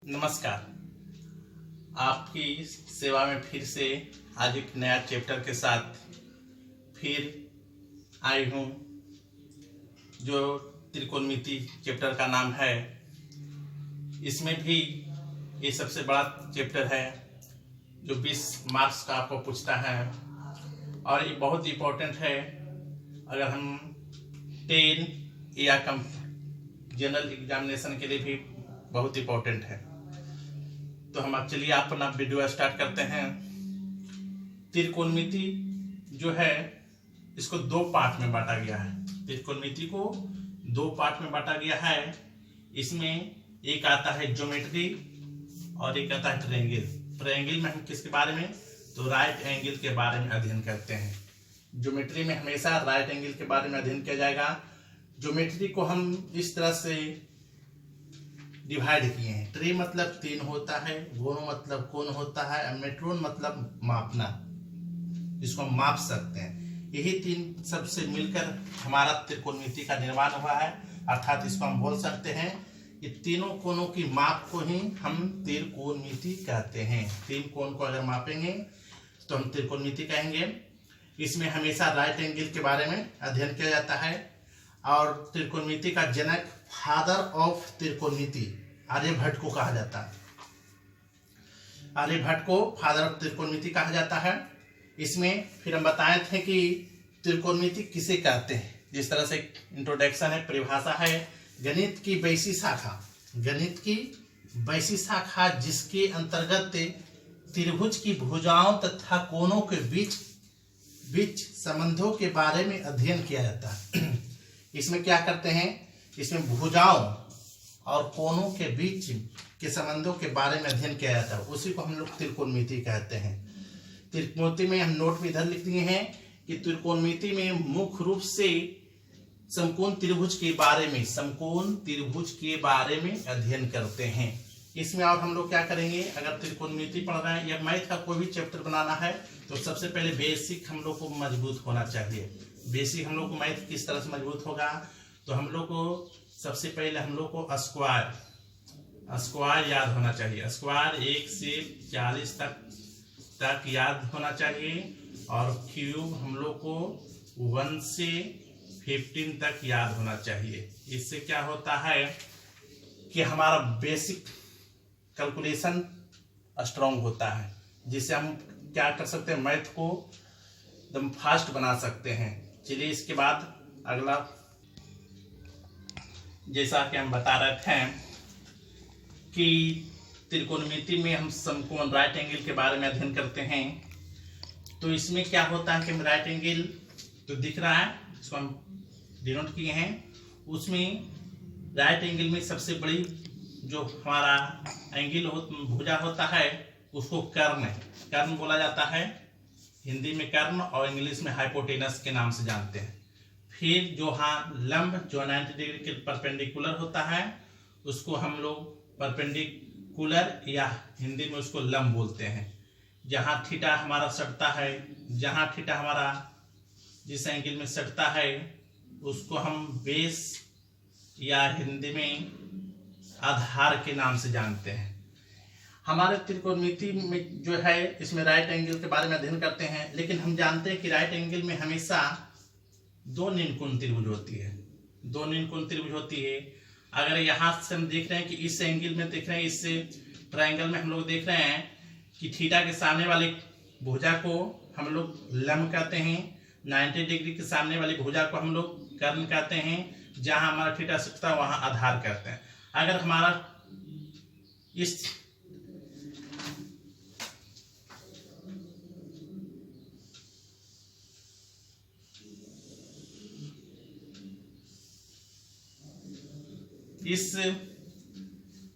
नमस्कार। आपकी सेवा में फिर से आज एक नया चैप्टर के साथ फिर आई हूँ, जो त्रिकोणमिति चैप्टर का नाम है। इसमें भी ये सबसे बड़ा चैप्टर है जो 20 मार्क्स का आपको पूछता है और ये बहुत इम्पोर्टेंट है। अगर हम 10 या कम जनरल एग्जामिनेशन के लिए भी बहुत इम्पोर्टेंट है। तो हम अब चलिए अपना वीडियो स्टार्ट करते हैं। त्रिकोणमिति जो है इसको दो पार्ट में बांटा गया है। त्रिकोणमिति को दो पार्ट में बांटा गया है। इसमें एक आता है ज्योमेट्री और एक आता है ट्रायंगल। ट्रायंगल में हम किसके बारे में, तो राइट एंगल के बारे में अध्ययन करते हैं। ज्योमेट्री में हमेशा राइट एंगल के बारे में अध्ययन किया जाएगा। ज्योमेट्री को हम इस तरह से डिवाइड किए हैं। ट्री मतलब 3 होता है, गोनो मतलब कोण होता है, मेट्रोन मतलब मापना, जिसको हम माप सकते हैं। यही 3 सबसे मिलकर हमारा त्रिकोणमिति का निर्माण हुआ है। अर्थात इसको हम बोल सकते हैं कि तीनों कोणों की माप को ही हम त्रिकोणमिति कहते हैं। 3 कोण को अगर मापेंगे तो हम त्रिकोणमिति कहेंगे। इसमें हमेशा राइट एंगल के बारे में अध्ययन किया जाता है और त्रिकोणमिति का जनक, फादर ऑफ त्रिकोणमिति, आर्यभट्ट को कहा जाता है। आर्यभट्ट को फादर ऑफ त्रिकोणमिति कहा जाता है। इसमें फिर हम बताए थे कि त्रिकोणमिति किसे कहते हैं। जिस तरह से इंट्रोडक्शन है, परिभाषा है, गणित की वैसी शाखा, गणित की वैसी शाखा जिसके अंतर्गत त्रिभुज की भुजाओं तथा कोणों के बीच संबंधों के बारे में अध्ययन किया जाता है। इसमें क्या करते हैं, इसमें भुजाओं और कोणों के बीच के संबंधों के बारे में अध्ययन किया जाता है। उसी को हम लोग त्रिकोणमिति कहते हैं। त्रिकोणमिति में हम नोट में इधर लिख दिए हैं कि त्रिकोणमिति में मुख्य रूप से समकोण त्रिभुज के बारे में, समकोण त्रिभुज के बारे में अध्ययन करते हैं। इसमें और हम लोग क्या करेंगे, अगर त्रिकोणमिति पढ़ रहे हैं या मैथ का कोई भी चैप्टर बनाना है तो सबसे पहले बेसिक हम लोग को मजबूत होना चाहिए। बेसिक हम लोग को मैथ किस तरह से मजबूत होगा, तो हम लोग को सबसे पहले हम लोग को स्क्वायर याद होना चाहिए। स्क्वायर 1 से 40 तक याद होना चाहिए और क्यूब हम लोग को 1 से 15 तक याद होना चाहिए। इससे क्या होता है कि हमारा बेसिक कैलकुलेशन स्ट्रांग होता है, जिससे हम क्या कर सकते हैं, मैथ को एकदम फास्ट बना सकते हैं। चलिए इसके बाद अगला, जैसा कि हम बता रहे थे कि त्रिकोणमिति में हम समकोण राइट एंगल के बारे में अध्ययन करते हैं। तो इसमें क्या होता है कि हम राइट एंगल तो दिख रहा है, इसको हम डिनोट किए हैं। उसमें राइट एंगल में सबसे बड़ी जो हमारा एंगल भुजा होता है उसको कर्ण बोला जाता है। हिंदी में कर्ण और इंग्लिश में हाइपोटेनस के नाम से जानते हैं। फिर जो लंब जो 90 डिग्री के परपेंडिकुलर होता है उसको हम लोग परपेंडिकुलर या हिंदी में उसको लंब बोलते हैं। जहाँ थीटा हमारा सटता है, जहाँ थीटा हमारा जिस एंगल में सटता है उसको हम बेस या हिंदी में आधार के नाम से जानते हैं। हमारे त्रिकोणमिति में जो है इसमें राइट एंगल के बारे में अध्ययन करते हैं, लेकिन हम जानते हैं कि राइट एंगल में हमेशा 2 निम्नकोण त्रिभुज होती है। 2 निम्नकोण त्रिभुज होती है। अगर यहाँ से हम देख रहे हैं कि इस एंगल में देख रहे हैं, इस ट्रायंगल में हम लोग देख रहे हैं कि थीटा के सामने वाली भुजा को हम लोग लंब कहते हैं, 90 डिग्री के सामने वाली भुजा को हम लोग कर्ण कहते हैं, जहाँ हमारा थीटा सटता है वहाँ आधार कहते हैं। अगर हमारा इस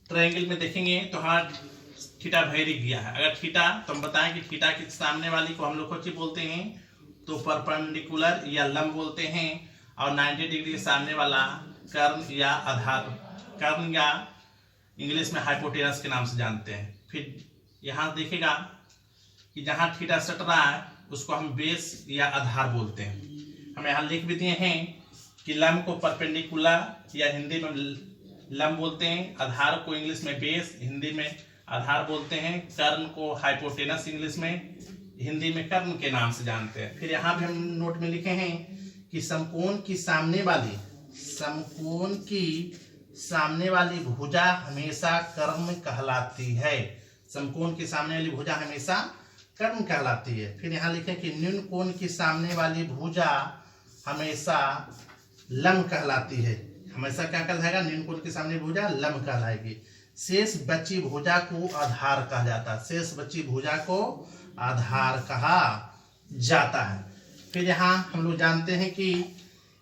ट्रायंगल में देखेंगे तो हमारा थीटा भैर गया है। अगर थीटा, तो हम बताएं कि थीटा के सामने वाली को हम लोग क्या बोलते हैं, तो परपेंडिकुलर या लंब बोलते हैं, और 90 डिग्री के सामने वाला कर्ण या आधार, कर्ण या इंग्लिश में हाइपोटेनस के नाम से जानते हैं। फिर यहाँ देखेगा कि जहाँ थीटा सट रहा है उसको हम बेस या आधार बोलते हैं। हम यहाँ लिख भी दिए हैं कि लंब को परपेंडिकुलर या हिंदी में लंब बोलते हैं, आधार को इंग्लिश में बेस, हिंदी में आधार बोलते हैं, कर्ण को हाइपोटेनस इंग्लिश में, हिंदी में कर्ण के नाम से जानते हैं। फिर यहाँ पे हम नोट में लिखे हैं कि समकोण की सामने वाली भुजा हमेशा कर्ण कहलाती है। समकोण की सामने वाली भुजा हमेशा कर्ण कहलाती है। फिर यहाँ लिखें कि निम्न कोण की सामने वाली भुजा हमेशा लंब कहलाती है। हमेशा क्या कहलाएगा? निम्न कोण की सामने भुजा लंब कहलाएगी। शेष बची भुजा को आधार कहा जाता है। शेष बची भुजा को आधार कहा जाता है। फिर यहाँ हम लोग जानते हैं कि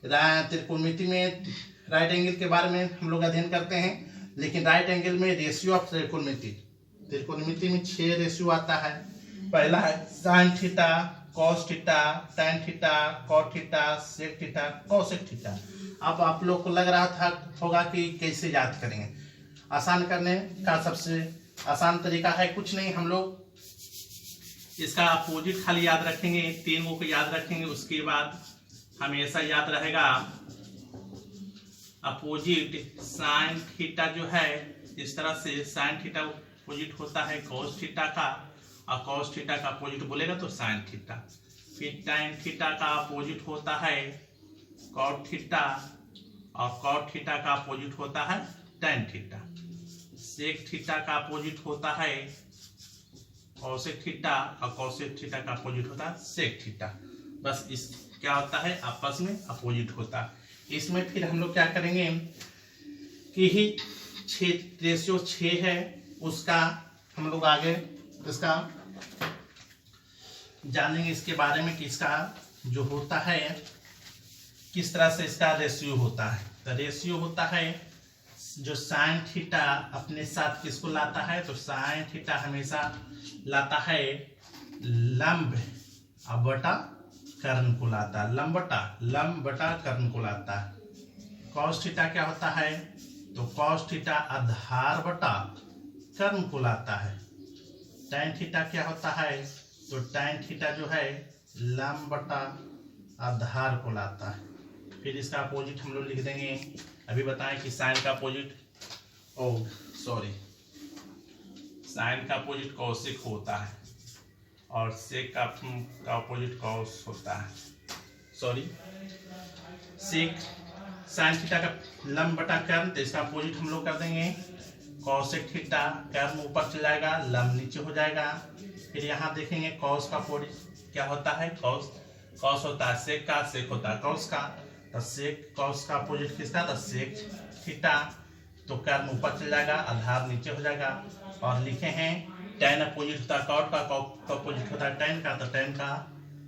त्रिकोणमिति में राइट एंगल के बारे में हम लोग अध्ययन करते हैं, लेकिन राइट एंगल में रेशियो ऑफ त्रिकोणमिति में 6 रेशियो आता है। पहला है sine theta, cos theta, tan theta, cot theta, sec theta, cosec theta. अब आप लोग को लग रहा होगा कि कैसे याद करेंगे। आसान करने का सबसे आसान तरीका है, कुछ नहीं, हम लोग इसका अपोजिट खाली याद रखेंगे, 3 को याद रखेंगे। उसके बाद हमेशा याद रहेगा अपोजिट साइन थीटा जो है, इस तरह से साइन थीटा अपोजिट होता है कॉस थीटा का, और कॉस थीटा का अपोजिट बोलेगा तो साइन थीटा। फिर टैन थीटा का अपोजिट होता है कॉट थीटा, और कॉट थीटा का अपोजिट होता है टैन थीटा। सेक थीटा का अपोजिट होता है कोसेक थीटा, और कोसेक थीटा का अपोजिट होता है सेक थीटा। बस इस क्या होता है? आपस में अपोजिट होता है। इसमें फिर हम लोग क्या करेंगे कि ही रेशियो 6 है, उसका हम लोग आगे इसका जानेंगे, इसके बारे में कि इसका जो होता है किस तरह से इसका रेशियो होता है। तो रेशियो होता है जो साइन थीटा अपने साथ किसको लाता है? तो साइन थीटा हमेशा लाता है लंब बटा कर्ण को लाता है। लंब बटा कर्ण को लाता है। कॉस थीटा क्या होता है? तो कॉस थीटा आधार बटा कर्ण को लाता है। टैन थीटा क्या होता है? तो टैन थीटा जो है लंब बटा आधार को लाता है। फिर इसका अपोजिट हम लोग लिख देंगे। अभी बताएं कि साइन का अपोजिट साइन का अपोजिट कॉसेक होता है, और सेक का अपोजिट कॉस होता है। सेक साइन थीटा का लंब बटा कर्ण, तो इसका अपोजिट हम लोग कर देंगे कॉसेक थीटा। कर्ण ऊपर चला जाएगा, लंब नीचे हो जाएगा। फिर यहाँ देखेंगे कॉस का अपोजिट क्या होता है? कॉस होता है सेक का, सेक होता है कॉस का। तो सेक कॉस का अपोजिट किसका? तो सेक थीटा। तो कर्ण ऊपर चल जाएगा, आधार नीचे हो जाएगा। और लिखे हैं टैन अपोजिट होता है कॉट का, कॉट का अपोजिट होता है टैन का। तो टैन का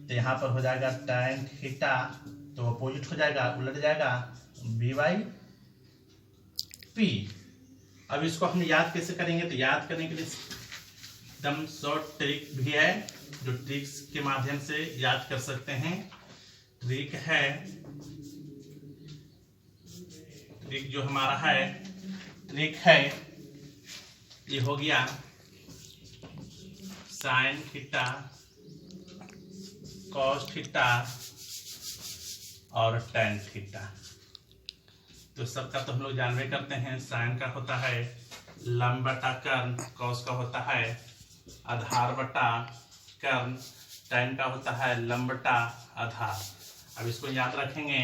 तो यहाँ पर हो जाएगा टैन थीटा, तो अपोजिट हो जाएगा, उलट जाएगा b/p। अब इसको हम याद कैसे करेंगे? तो याद करने के लिए एकदम शॉर्ट ट्रिक भी है, जो ट्रिक्स के माध्यम से याद कर सकते हैं। ट्रिक जो हमारा है, ट्रिक है ये हो गया साइन थीटा, कॉस थीटा और टैन थीटा। तो सबका तो हम लोग जानवे करते हैं। साइन का होता है लंब बटा कर्ण, कॉस का होता है आधार बटा कर्ण, टैन का होता है लंब बटा आधार। अब इसको याद रखेंगे।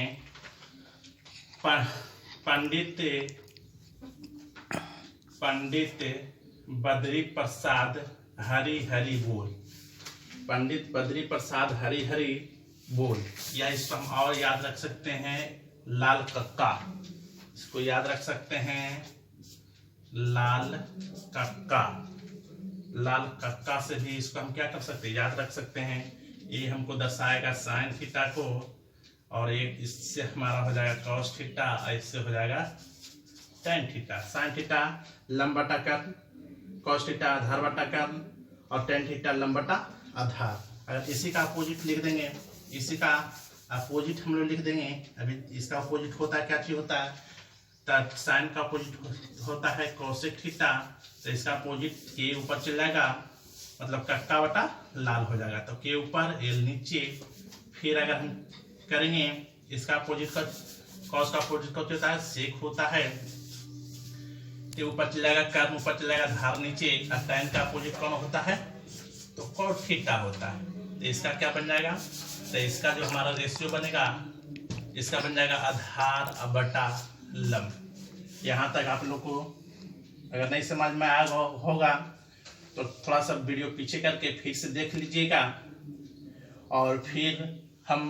पंडित बद्री प्रसाद हरि हरि बोल। पंडित बद्री प्रसाद हरि हरि बोल, या इसको हम और याद रख सकते हैं लाल कक्का। इसको याद रख सकते हैं लाल कक्का। लाल कक्का से भी इसको हम क्या कर सकते हैं? याद रख सकते हैं। ये हमको दर्शाएगा साइन थीटा को, और एक इससे हमारा हो जाएगा कॉस थीटा, और इससे हो जाएगा टैन थीटा। साइन थीटा लंब बटा कर्ण, कॉस थीटा आधार बटा कर्ण, और टैन थीटा लंब बटा आधार। अगर इसी का अपोजिट लिख देंगे, इसी का अपोजिट हम लोग लिख देंगे। अभी इसका अपोजिट होता है, क्या चीज होता है? तो साइन का अपोजिट होता है कोसेक थीटा, तो इसका अपोजिट के ऊपर चल जाएगा, मतलब कक्का बटा लाल हो जाएगा। तो के ऊपर एल नीचे। फिर अगर हम करेंगे इसका अपोजिट का, कॉस का अपोजिट का होता है सेक होता है, ये ऊपर चलेगा, कर्म ऊपर चलेगा, धार नीचे, और tan का अपोजिट कौन होता है? तो cot थीटा होता है। तो इसका क्या बन जाएगा? तो इसका जो हमारा रेशियो बनेगा, इसका बन जाएगा आधार बटा लंब। यहाँ तक आप लोग को अगर नहीं समझ में आया होगा तो थोड़ा सा वीडियो पीछे करके फिर से देख लीजिएगा, और फिर हम